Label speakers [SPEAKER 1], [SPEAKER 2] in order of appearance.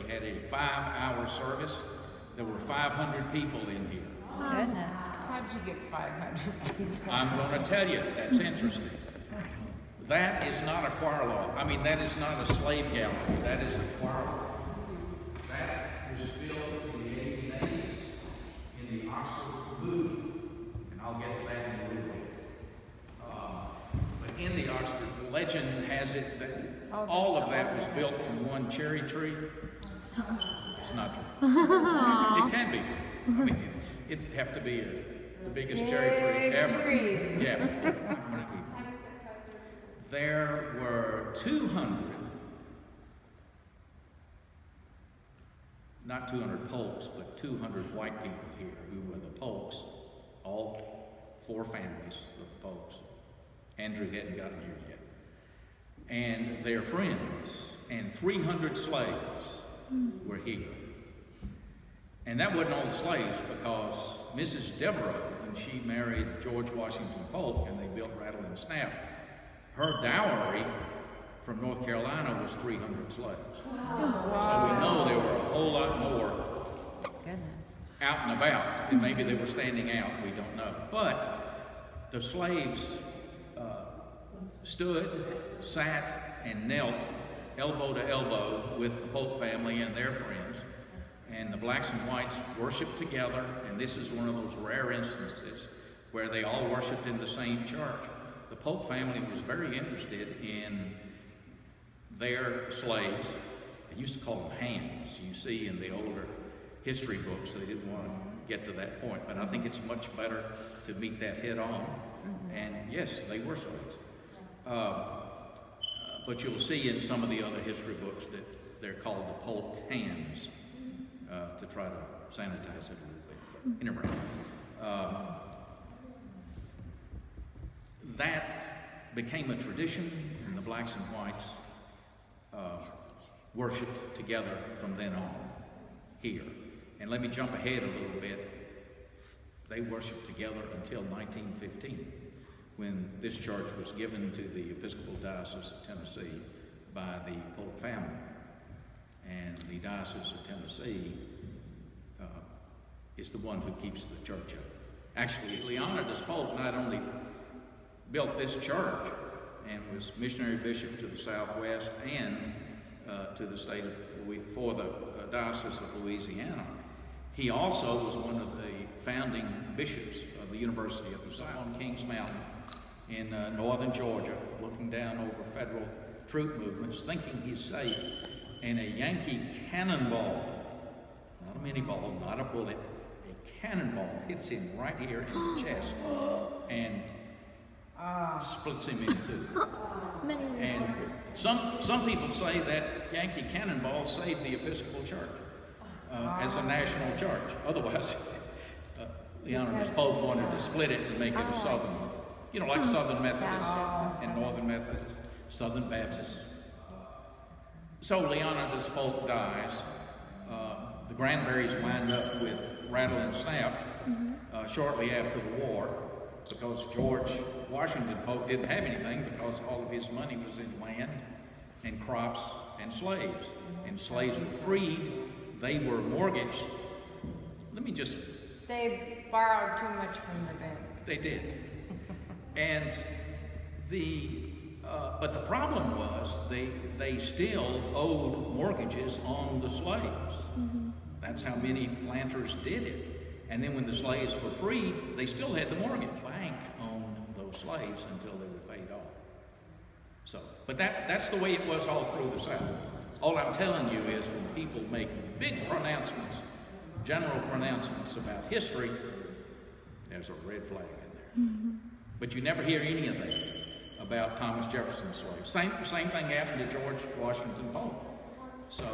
[SPEAKER 1] They had a 5-hour service. There were 500 people in here.
[SPEAKER 2] Goodness.
[SPEAKER 3] How'd you get 500 people?
[SPEAKER 1] I'm going to tell you, that's interesting. That is not a choir loft. I mean, that is not a slave gallery. That is a choir loft. That was built in the 1880s in the Oxford Booth. And I'll get to that in a little bit. But in the Oxford, legend has it that all of that was built from one cherry tree. It's not true. It can be true. I mean, it'd have to be the biggest cherry tree ever. Yeah. There were 200, not 200 Polks, but 200 white people here who were the Polks, all 4 families of the Polks. Andrew hadn't gotten here yet. And their friends, and 300 slaves were here. And that wasn't all the slaves, because Mrs. Devereaux, when she married George Washington Polk and they built Rattle and Snap, her dowry from North Carolina was 300 slaves. So we know there were a whole lot more out and about, and maybe they were standing out, we don't know. But the slaves stood, sat, and knelt elbow to elbow with the Polk family and their friends. And the blacks and whites worshiped together, and this is one of those rare instances where they all worshiped in the same church. The Polk family was very interested in their slaves. They used to call them hands. You see in the older history books, they didn't want to get to that point, but I think it's much better to meet that head on. And yes, they were slaves. But you'll see in some of the other history books that they're called the Polk hands, to try to sanitize it a little bit. Anyway, that became a tradition, and the blacks and whites worshiped together from then on here. And let me jump ahead a little bit. They worshiped together until 1915, when this church was given to the Episcopal Diocese of Tennessee by the Polk family. And the Diocese of Tennessee is the one who keeps the church up. Actually, Leonidas Polk not only built this church and was missionary bishop to the Southwest and to the state of for the Diocese of Louisiana, he also was one of the founding bishops of the University of the South on Kings Mountain in northern Georgia, looking down over federal troop movements, thinking he's safe. And a Yankee cannonball, not a mini ball, not a bullet, a cannonball hits him right here in the chest and splits him in two. And some people say that Yankee cannonball saved the Episcopal Church as a national church. Otherwise, Leonidas Polk wanted to split it and make it a Southern, you know, like Southern Methodist and Northern Methodist, Southern Baptist. So Leonidas Polk dies. The Granberys wind up with Rattle and Snap shortly after the war, because George Washington Polk didn't have anything, because all of his money was in land and crops and slaves. And slaves were freed. They were mortgaged. Let me just...
[SPEAKER 3] They borrowed too much from the bank.
[SPEAKER 1] They did. And but the problem was they still owed mortgages on the slaves. That's how many planters did it. And then when the slaves were freed, they still had the mortgage. The bank owned those slaves until they were paid off. So, but that's the way it was all through the South. All I'm telling you is when people make big pronouncements, general pronouncements about history, there's a red flag in there. But you never hear any of that about Thomas Jefferson's slaves. Same thing happened to George Washington Polk. So